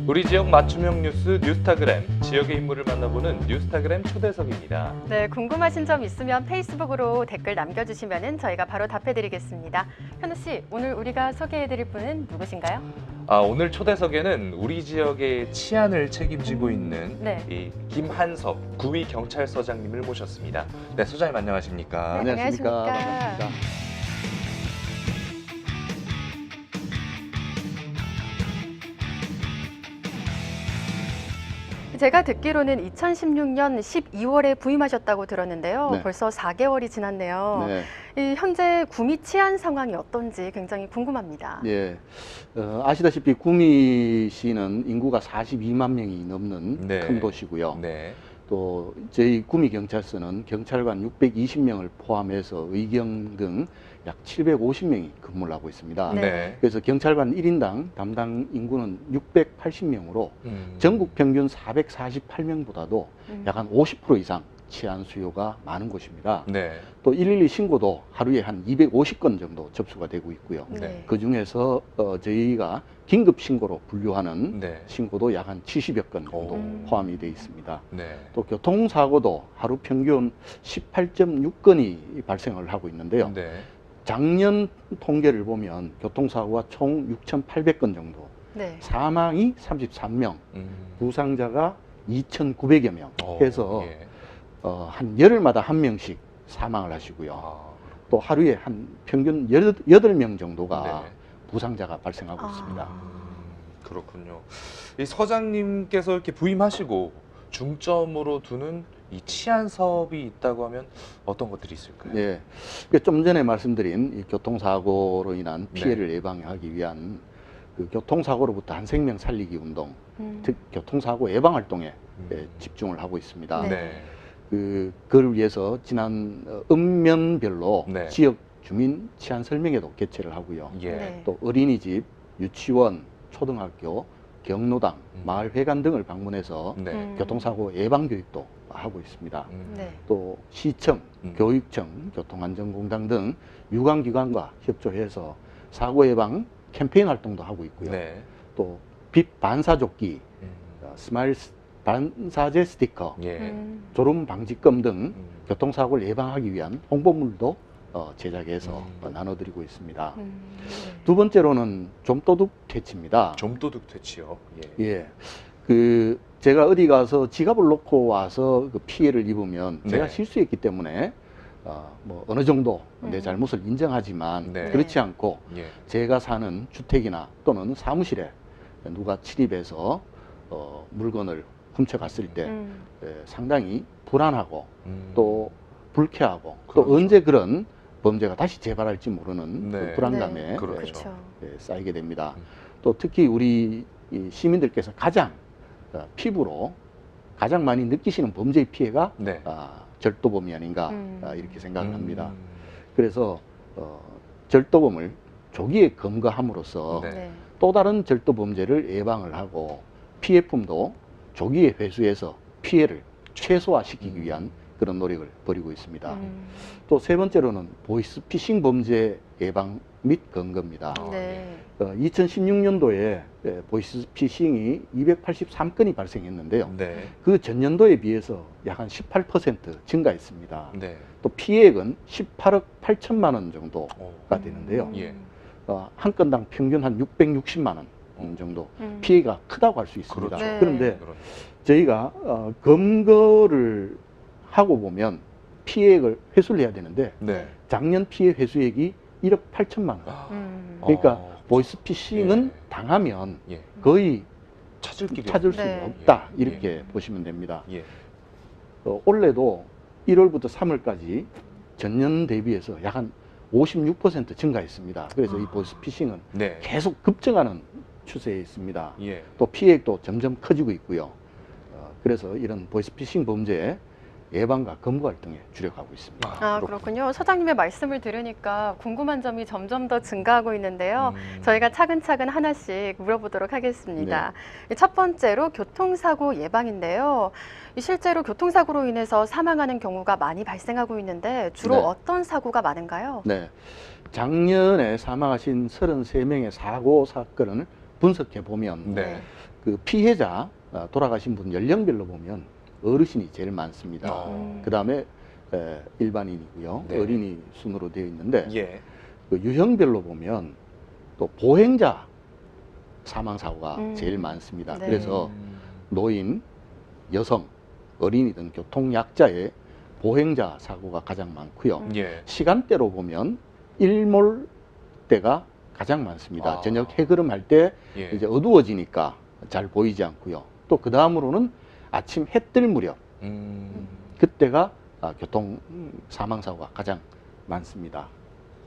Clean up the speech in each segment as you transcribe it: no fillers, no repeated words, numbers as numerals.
우리 지역 맞춤형 뉴스 뉴스타그램, 지역의 인물을 만나보는 뉴스타그램 초대석입니다. 네, 궁금하신 점 있으면 페이스북으로 댓글 남겨주시면 저희가 바로 답해드리겠습니다. 현우 씨, 오늘 우리가 소개해드릴 분은 누구신가요? 오늘 초대석에는 우리 지역의 치안을 책임지고 있는 네. 이 김한섭 구의경찰서장님을 모셨습니다. 네, 소장님 안녕하십니까? 네. 안녕하십니까. 안녕하십니까. 반갑습니다. 제가 듣기로는 2016년 12월에 부임하셨다고 들었는데요. 네. 벌써 4개월이 지났네요. 네. 이 현재 구미 치안 상황이 어떤지 굉장히 궁금합니다. 예. 아시다시피 구미시는 인구가 42만 명이 넘는 네. 큰 도시고요. 네. 또 저희 구미 경찰서는 경찰관 620명을 포함해서 의경 등 약 750명이 근무를 하고 있습니다. 네. 네. 그래서 경찰관 1인당 담당 인구는 680명으로 음. 전국 평균 448명보다도 약 한 50% 이상 치안 수요가 많은 곳입니다. 네. 또 112 신고도 하루에 한 250건 정도 접수가 되고 있고요. 네. 그 중에서 저희가 긴급 신고로 분류하는 네. 신고도 약 한 70여 건 정도 오. 포함이 되어 있습니다. 네. 또 교통사고도 하루 평균 18.6건이 발생을 하고 있는데요. 네. 작년 통계를 보면 교통사고가 총 6,800건 정도, 네. 사망이 33명, 음. 부상자가 2,900여 명 해서 예. 한 열흘마다 한 명씩 사망을 하시고요. 아. 또 하루에 한 평균 8명 정도가 네. 부상자가 발생하고 아. 있습니다. 그렇군요. 이 서장님께서 이렇게 부임하시고 중점으로 두는 이 치안 사업이 있다고 하면 어떤 것들이 있을까요? 예. 좀 전에 말씀드린 이 교통사고로 인한 피해를 예방하기 위한 그 교통사고로부터 한 생명 살리기 운동, 즉 교통사고 예방 활동에 집중을 하고 있습니다. 네. 네. 그걸 위해서 지난 읍면별로 네. 지역 주민 치안 설명회도 개최를 하고요. 예. 네. 또 어린이집, 유치원, 초등학교, 경로당, 마을회관 등을 방문해서 네. 교통사고 예방 교육도 하고 있습니다. 네. 또 시청, 음. 교육청, 교통안전공단 등 유관기관과 협조해서 사고 예방 캠페인 활동도 하고 있고요. 네. 또 빛 반사조끼, 음. 스마일 반사제 스티커, 예. 졸음 방지금 등 음. 교통사고를 예방하기 위한 홍보물도 제작해서 음. 나눠드리고 있습니다. 네. 두 번째로는 좀도둑 퇴치입니다. 좀도둑 퇴치요. 예. 예. 제가 어디 가서 지갑을 놓고 와서 그 피해를 입으면 제가 네. 실수했기 때문에 뭐 어느 정도 내 음. 잘못을 인정하지만 네. 그렇지 않고 예. 제가 사는 주택이나 또는 사무실에 누가 침입해서 물건을 훔쳐갔을 때 상당히 불안하고 또 불쾌하고 또 그렇죠. 언제 그런 범죄가 다시 재발할지 모르는 네. 그 불안감에 네. 그렇죠. 쌓이게 됩니다. 음. 또 특히 우리 이 시민들께서 가장 피부로 가장 많이 느끼시는 범죄의 피해가 네. 절도범이 아닌가 음. 이렇게 생각을 합니다. 음. 그래서 절도범을 조기에 검거함으로써 네. 네. 또 다른 절도 범죄를 예방을 하고 피해품도 조기에 회수해서 피해를 최소화시키기 위한 그런 노력을 벌이고 있습니다. 또 세 번째로는 보이스피싱 범죄 예방 및 검거입니다. 네. 2016년도에 보이스피싱이 283건이 발생했는데요. 네. 그 전년도에 비해서 약 한 18% 증가했습니다. 네. 또 피해액은 18억 8천만 원 정도가 오. 되는데요. 예. 한 건당 평균 한 660만 원 정도 음. 피해가 크다고 할 수 있습니다. 그렇죠. 네. 그런데 그렇죠. 저희가 검거를 하고 보면 피해액을 회수를 해야 되는데 네. 작년 피해 회수액이 1억 8천만 원. 음. 그러니까 보이스피싱은 예. 당하면 예. 거의 찾을 길이 찾을 네. 수가 없다 예. 이렇게 예. 보시면 됩니다. 예. 올해도 1월부터 3월까지 전년 대비해서 약 한 56% 증가했습니다. 그래서 이 보이스피싱은 네. 계속 급증하는 추세에 있습니다. 예. 또 피해액도 점점 커지고 있고요. 그래서 이런 보이스피싱 범죄 예방과 검거 활동에 주력하고 있습니다. 아, 그렇군요. 서장님의 말씀을 들으니까 궁금한 점이 점점 더 증가하고 있는데요. 저희가 차근차근 하나씩 물어보도록 하겠습니다. 첫 번째로 교통사고 예방인데요. 실제로 교통사고로 인해서 사망하는 경우가 많이 발생하고 있는데 주로 네. 어떤 사고가 많은가요? 네. 작년에 사망하신 33명의 사고 사건을 분석해 보면 네. 그 피해자 돌아가신 분 연령별로 보면 어르신이 제일 많습니다. 그 다음에 일반인이고요. 네. 어린이 순으로 되어 있는데 예. 그 유형별로 보면 또 보행자 사망 사고가 제일 많습니다. 네. 그래서 노인, 여성, 어린이 등 교통약자의 보행자 사고가 가장 많고요. 예. 시간대로 보면 일몰 때가 가장 많습니다. 아. 저녁 해걸음할 때 예. 이제 어두워지니까 잘 보이지 않고요. 또 그 다음으로는 아침 해 뜰 무렵 그때가 교통 사망 사고가 가장 많습니다.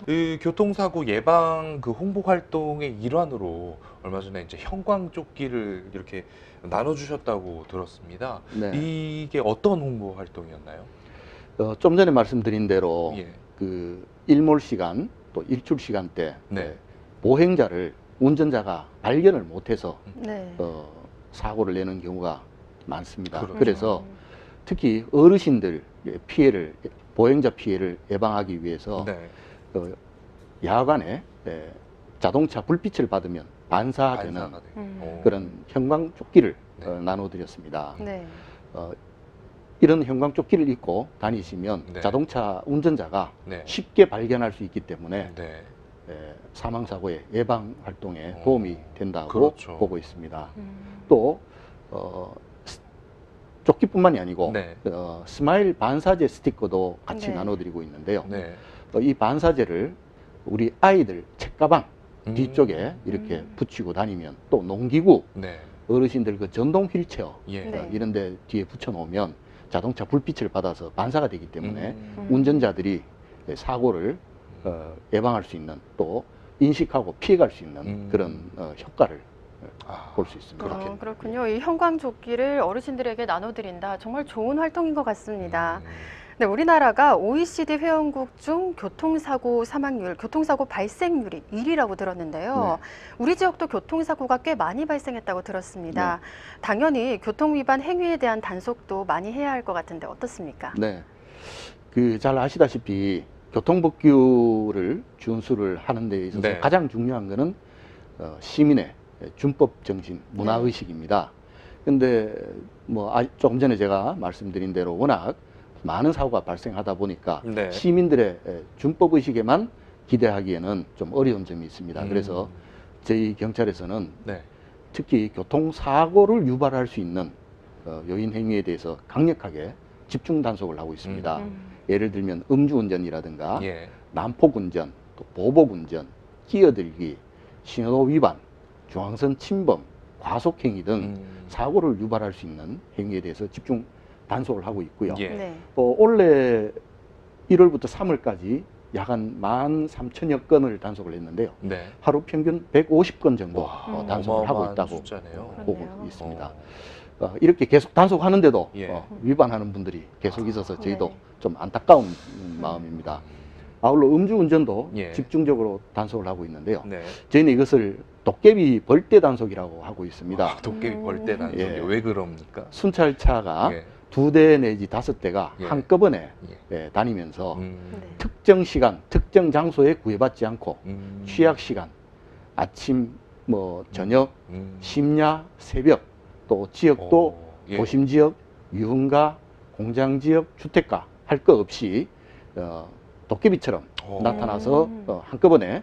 이 교통사고 예방 그 홍보 활동의 일환으로 얼마 전에 이제 형광조끼를 이렇게 나눠주셨다고 들었습니다. 네. 이게 어떤 홍보 활동이었나요? 좀 전에 말씀드린 대로 예. 그 일몰 시간 또 일출 시간대 네. 보행자를 운전자가 발견을 못해서 네. 사고를 내는 경우가 많습니다. 그렇죠. 그래서 특히 어르신들 피해를 보행자 피해를 예방하기 위해서 네. 야간에 자동차 불빛을 받으면 반사되는 반사가 돼요. 그런 형광조끼를 네. 나눠드렸습니다. 네. 이런 형광조끼를 입고 다니시면 네. 자동차 운전자가 네. 쉽게 발견할 수 있기 때문에 네. 사망사고의 예방 활동에 도움이 된다고 그렇죠. 보고 있습니다. 또 조끼뿐만이 아니고 네. 스마일 반사제 스티커도 같이 네. 나눠드리고 있는데요. 네. 이 반사제를 우리 아이들 책가방 뒤쪽에 음. 이렇게 붙이고 다니면 또 농기구 네. 어르신들 그 전동 휠체어 예. 네. 이런 데 뒤에 붙여 놓으면 자동차 불빛을 받아서 반사가 되기 때문에 음. 운전자들이 사고를 예방할 수 있는 또 인식하고 피해갈 수 있는 그런 효과를 볼 수 있습니다. 그렇군요. 이 형광조끼를 어르신들에게 나눠드린다. 정말 좋은 활동인 것 같습니다. 네, 우리나라가 OECD 회원국 중 교통사고 사망률, 교통사고 발생률이 1위라고 들었는데요. 우리 지역도 교통사고가 꽤 많이 발생했다고 들었습니다. 당연히 교통위반 행위에 대한 단속도 많이 해야 할 것 같은데 어떻습니까? 네. 그 잘 아시다시피 교통법규를 준수를 하는 데 있어서 네. 가장 중요한 것은 시민의 준법 정신, 문화의식입니다. 근데 뭐 조금 전에 제가 말씀드린 대로 워낙 많은 사고가 발생하다 보니까 네. 시민들의 준법 의식에만 기대하기에는 좀 어려운 점이 있습니다. 그래서 저희 경찰에서는 네. 특히 교통사고를 유발할 수 있는 요인 행위에 대해서 강력하게 집중 단속을 하고 있습니다. 예를 들면 음주운전이라든가 예. 난폭운전, 또 보복운전, 끼어들기, 신호도 위반, 중앙선 침범, 과속행위 등 사고를 유발할 수 있는 행위에 대해서 집중 단속을 하고 있고요. 예. 네. 또 올해 1월부터 3월까지 약 한 13,000여 건을 단속을 했는데요. 네. 하루 평균 150건 정도 와, 단속을 하고 어마어마한 있다고 숫자네요. 보고 그러네요. 있습니다. 이렇게 계속 단속하는데도 예. 위반하는 분들이 계속 있어서 저희도 네. 좀 안타까운 마음입니다. 아울러 음주운전도 예. 집중적으로 단속을 하고 있는데요. 네. 저희는 이것을 도깨비 벌떼 단속이라고 하고 있습니다. 아, 도깨비 벌떼 단속이 예. 왜 그럽니까? 순찰차가 예. 2대 내지 5대가 예. 한꺼번에 예. 다니면서 네. 특정 시간, 특정 장소에 구애받지 않고 취약 시간, 아침, 저녁, 심야, 새벽, 또 지역도 예. 도심 지역, 유흥가, 공장 지역, 주택가 할 것 없이 도깨비처럼 나타나서 한꺼번에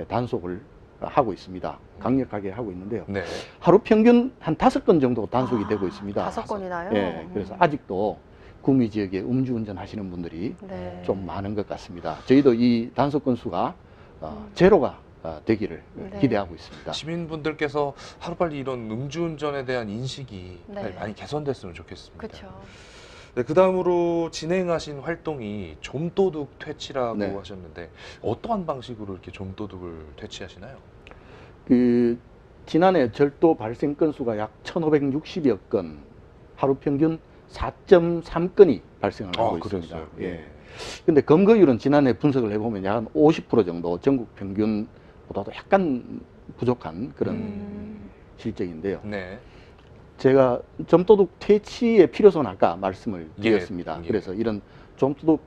단속을 하고 있습니다. 강력하게 하고 있는데요. 네. 하루 평균 한 5건 정도 단속이 되고 있습니다. 5건이나요? 예, 그래서 아직도 구미 지역에 음주운전 하시는 분들이 네. 좀 많은 것 같습니다. 저희도 이 단속 건수가 제로가 되기를 네. 기대하고 있습니다. 시민분들께서 하루빨리 이런 음주운전에 대한 인식이 네. 많이 개선됐으면 좋겠습니다. 그렇죠. 네, 그 다음으로 진행하신 활동이 좀도둑 퇴치라고 네. 하셨는데 어떠한 방식으로 이렇게 좀도둑을 퇴치하시나요? 지난해 절도 발생 건수가 약 1,560여 건, 하루 평균 4.3건이 발생을 하고 있습니다. 그랬어요. 예. 근데 검거율은 지난해 분석을 해보면 약 한 50% 정도 전국 평균보다도 약간 부족한 그런 실적인데요. 네. 제가 점도둑 퇴치의 필요성은 아까 말씀을 드렸습니다. 예. 그래서 이런 점도둑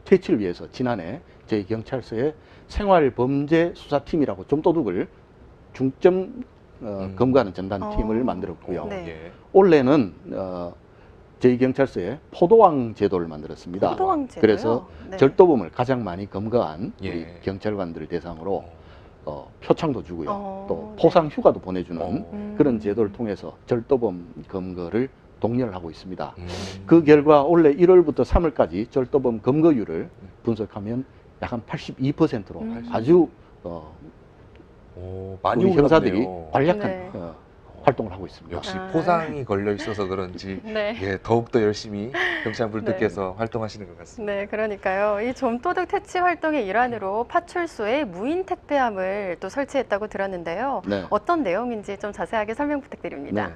퇴치를 위해서 지난해 저희 경찰서에 생활범죄수사팀이라고 점도둑을 중점 검거하는 전담팀을 만들었고요. 네. 예. 올해는 저희 경찰서에 포도왕 제도를 만들었습니다. 포도왕 제도요? 그래서 네. 절도범을 가장 많이 검거한 우리 예. 경찰관들을 대상으로 표창도 주고요. 또 네. 포상 휴가도 보내주는 어. 그런 제도를 통해서 절도범 검거를 독려하고 있습니다. 음. 그 결과 올해 1월부터 3월까지 절도범 검거율을 분석하면 약 한 82%로 아주 많이 우리 형사들이 올랐네요. 관략한 네. 활동을 하고 있습니다. 역시 아. 포상이 걸려 있어서 그런지 네. 예, 더욱더 열심히 경찰분들께서 활동하시는 것 같습니다. 네, 그러니까요. 이 좀도둑 퇴치 활동의 일환으로 파출소에 무인 택배함을 또 설치했다고 들었는데요. 네. 어떤 내용인지 좀 자세하게 설명 부탁드립니다. 네.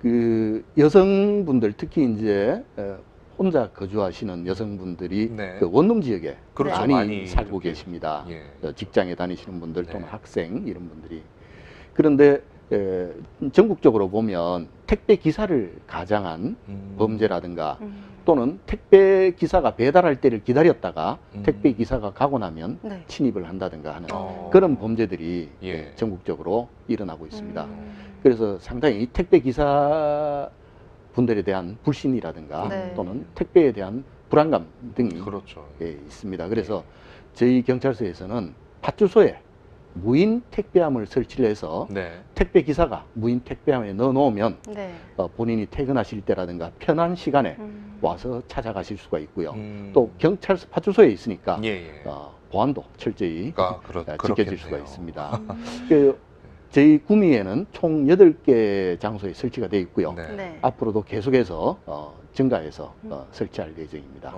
그 여성분들 특히 이제 혼자 거주하시는 여성분들이 네. 그 원룸 지역에 그렇죠. 많이, 많이 살고 이렇게. 계십니다. 예. 직장에 다니시는 분들 네. 또는 학생 이런 분들이. 그런데 전국적으로 보면 택배 기사를 가장한 범죄라든가 또는 택배 기사가 배달할 때를 기다렸다가 택배 기사가 가고 나면 네. 침입을 한다든가 하는 어. 그런 범죄들이 예. 전국적으로 일어나고 있습니다. 음. 그래서 상당히 이 택배 기사 분들에 대한 불신이라든가 네. 또는 택배에 대한 불안감 등이 그렇죠. 있습니다. 그래서 저희 경찰서에서는 파출소에 무인 택배함을 설치를 해서 네. 택배 기사가 무인 택배함에 넣어놓으면 네. 본인이 퇴근하실 때라든가 편한 시간에 와서 찾아가실 수가 있고요. 또 경찰서 파출소에 있으니까 예, 예. 보안도 철저히 지켜질 그렇겠네요. 수가 있습니다. 그 저희 구미에는 총 8개 장소에 설치가 되어 있고요. 네. 네. 앞으로도 계속해서 증가해서 설치할 예정입니다.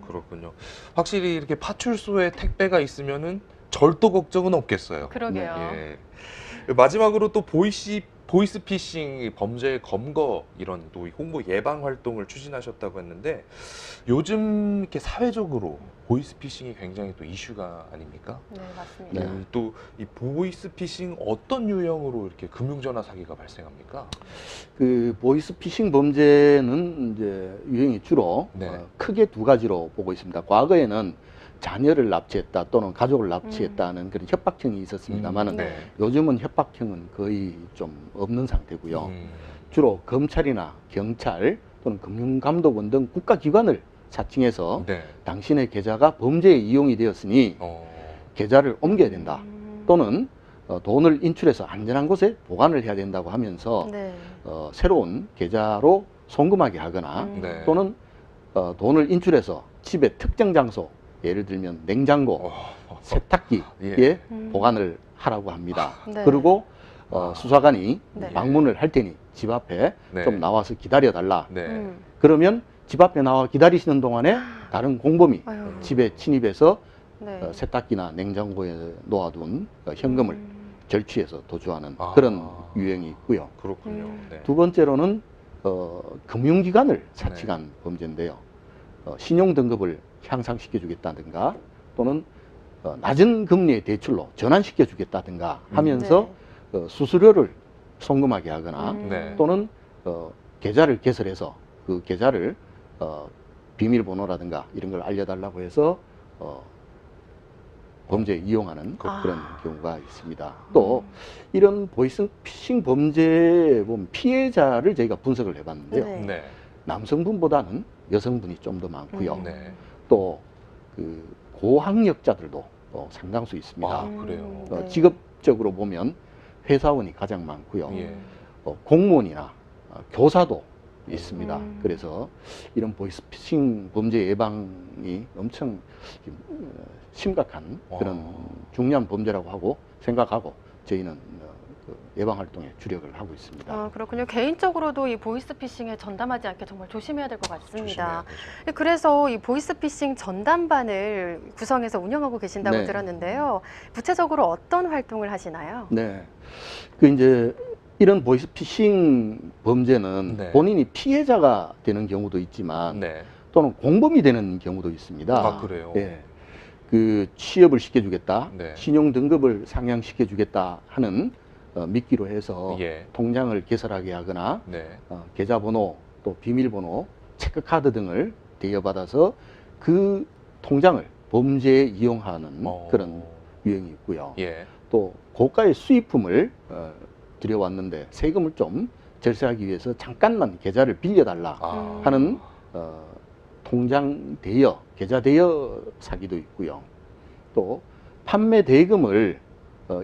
그렇군요. 확실히 이렇게 파출소에 택배가 있으면은 절도 걱정은 없겠어요. 그러게요. 예. 마지막으로 또 보이스피싱 범죄 검거 이런 또 홍보 예방 활동을 추진하셨다고 했는데 요즘 이렇게 사회적으로 보이스피싱이 굉장히 또 이슈가 아닙니까? 네, 맞습니다. 네. 또 이 보이스피싱 어떤 유형으로 이렇게 금융전화 사기가 발생합니까? 그 보이스피싱 범죄는 이제 유형이 주로 네. 크게 두 가지로 보고 있습니다. 과거에는 자녀를 납치했다 또는 가족을 납치했다는 그런 협박형이 있었습니다만은 네. 요즘은 협박형은 거의 좀 없는 상태고요. 주로 검찰이나 경찰 또는 금융감독원 등 국가기관을 사칭해서 네. 당신의 계좌가 범죄에 이용이 되었으니 계좌를 옮겨야 된다. 또는 돈을 인출해서 안전한 곳에 보관을 해야 된다고 하면서 네. 새로운 계좌로 송금하게 하거나 네. 또는 돈을 인출해서 집의 특정 장소, 예를 들면 냉장고, 세탁기에 예. 보관을 하라고 합니다. 네. 그리고 수사관이 네. 방문을 할 테니 집 앞에 네. 좀 나와서 기다려달라. 네. 그러면 집 앞에 나와 기다리시는 동안에 다른 공범이 아유. 집에 침입해서 네. 세탁기나 냉장고에 놓아둔 현금을 절취해서 도주하는 아. 그런 유형이 있고요. 그렇군요. 네. 두 번째로는 금융기관을 사칭한 범죄인데요. 신용 등급을 향상시켜 주겠다든가 또는 낮은 금리의 대출로 전환시켜 주겠다든가 하면서 수수료를 송금하게 하거나 네. 또는 계좌를 개설해서 그 계좌를 비밀번호라든가 이런 걸 알려달라고 해서 범죄에 이용하는 그런 경우가 있습니다. 또 이런 보이스피싱 범죄에 보면 피해자를 저희가 분석을 해봤는데요. 네. 네. 남성분보다는 여성분이 좀 더 많고요. 네. 또 그 고학력자들도 상당수 있습니다. 아, 그래요. 네. 직업적으로 보면 회사원이 가장 많고요. 예. 공무원이나 교사도 있습니다. 그래서 이런 보이스피싱 범죄 예방이 엄청 심각한 그런 중요한 범죄라고 하고 생각하고 저희는 예방 활동에 주력을 하고 있습니다. 그렇군요. 개인적으로도 이 보이스피싱에 전담하지 않게 정말 조심해야 될 것 같습니다. 조심해야 되죠. 그래서 이 보이스피싱 전담반을 구성해서 운영하고 계신다고 네. 들었는데요. 구체적으로 어떤 활동을 하시나요? 네. 그 이제 이런 보이스피싱 범죄는 네. 본인이 피해자가 되는 경우도 있지만 네. 또는 공범이 되는 경우도 있습니다. 아, 그래요? 예. 그 취업을 시켜주겠다, 네. 신용 등급을 상향시켜주겠다 하는 미끼로 해서 예. 통장을 개설하게 하거나 네. 계좌번호 또 비밀번호, 체크카드 등을 대여받아서 그 통장을 범죄에 이용하는 그런 유형이 있고요. 예. 또 고가의 수입품을 들여왔는데 세금을 좀 절세하기 위해서 잠깐만 계좌를 빌려달라 아. 하는 통장 대여, 계좌 대여 사기도 있고요. 또 판매 대금을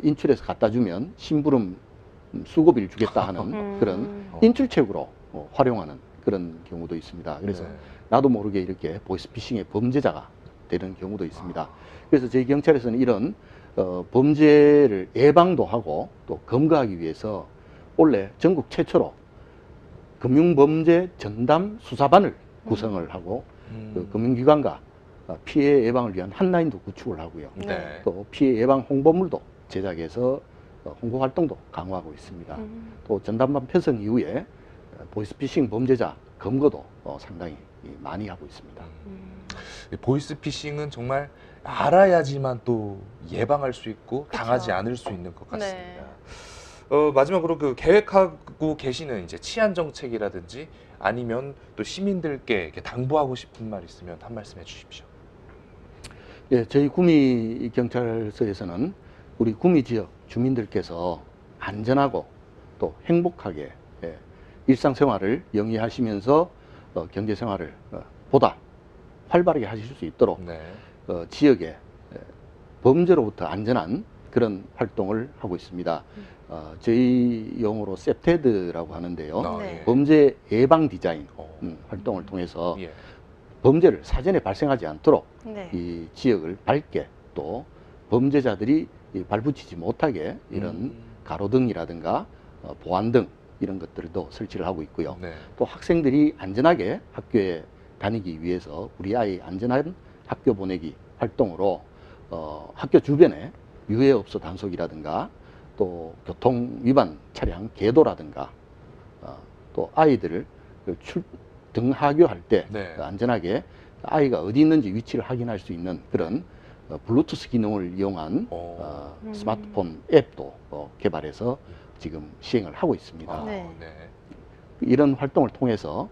인출해서 갖다 주면 심부름 수고비를 주겠다 하는 그런 인출책으로 활용하는 그런 경우도 있습니다. 그래서 네. 나도 모르게 이렇게 보이스피싱의 범죄자가 되는 경우도 있습니다. 그래서 저희 경찰에서는 이런 범죄를 예방도 하고 또 검거하기 위해서 원래 전국 최초로 금융범죄 전담 수사반을 구성을 하고 그 금융기관과 피해 예방을 위한 한라인도 구축을 하고요. 네. 또 피해 예방 홍보물도 제작해서 홍보 활동도 강화하고 있습니다. 또 전담반 편성 이후에 보이스피싱 범죄자 검거도 상당히 많이 하고 있습니다. 보이스피싱은 정말 알아야지만 또 예방할 수 있고 당하지 그쵸. 않을 수 있는 것 같습니다. 네. 마지막으로 그 계획하고 계시는 이제 치안 정책이라든지 아니면 또 시민들께 이렇게 당부하고 싶은 말 있으면 한 말씀 해주십시오. 예, 저희 구미 경찰서에서는 우리 구미 지역 주민들께서 안전하고 또 행복하게 일상생활을 영위하시면서 경제생활을 보다 활발하게 하실 수 있도록 네. 지역에 범죄로부터 안전한 그런 활동을 하고 있습니다. 저희 용어로 세테드라고 하는데요. 아, 네. 예. 범죄 예방 디자인 어. 활동을 통해서 예. 범죄를 사전에 발생하지 않도록 네. 이 지역을 밝게 또 범죄자들이 발붙이지 못하게 이런 가로등이라든가 보안등 이런 것들도 설치를 하고 있고요. 네. 또 학생들이 안전하게 학교에 다니기 위해서 우리 아이 안전한 학교 보내기 활동으로 학교 주변에 유해업소 단속이라든가 또 교통 위반 차량 계도라든가 또 아이들을 등하교할 때 네. 안전하게 아이가 어디 있는지 위치를 확인할 수 있는 그런 블루투스 기능을 이용한 스마트폰 앱도 개발해서 지금 시행을 하고 있습니다. 아, 네. 네. 이런 활동을 통해서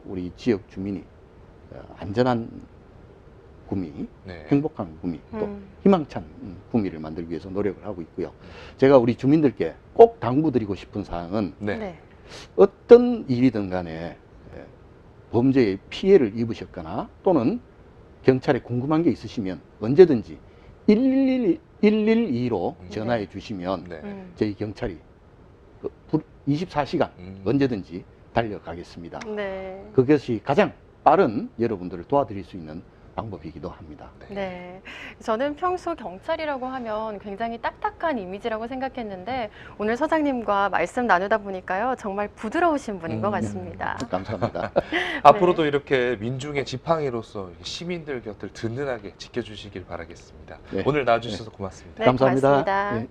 우리 지역 주민이 안전한 구미, 네. 행복한 구미, 또 음. 희망찬 구미를 만들기 위해서 노력을 하고 있고요. 제가 우리 주민들께 꼭 당부드리고 싶은 사항은 네. 네. 어떤 일이든 간에 범죄의 피해를 입으셨거나 또는 경찰에 궁금한 게 있으시면 언제든지 112로 전화해 주시면 네. 저희 경찰이 24시간 언제든지 달려가겠습니다. 네. 그것이 가장 빠른 여러분들을 도와드릴 수 있는 방법이기도 합니다. 네. 저는 평소 경찰이라고 하면 굉장히 딱딱한 이미지라고 생각했는데 오늘 서장님과 말씀 나누다 보니까요. 정말 부드러우신 분인 것 같습니다. 감사합니다. 앞으로도 이렇게 민중의 지팡이로서 시민들 곁을 든든하게 지켜주시길 바라겠습니다. 네. 오늘 나와주셔서 고맙습니다. 네, 감사합니다. 고맙습니다. 네.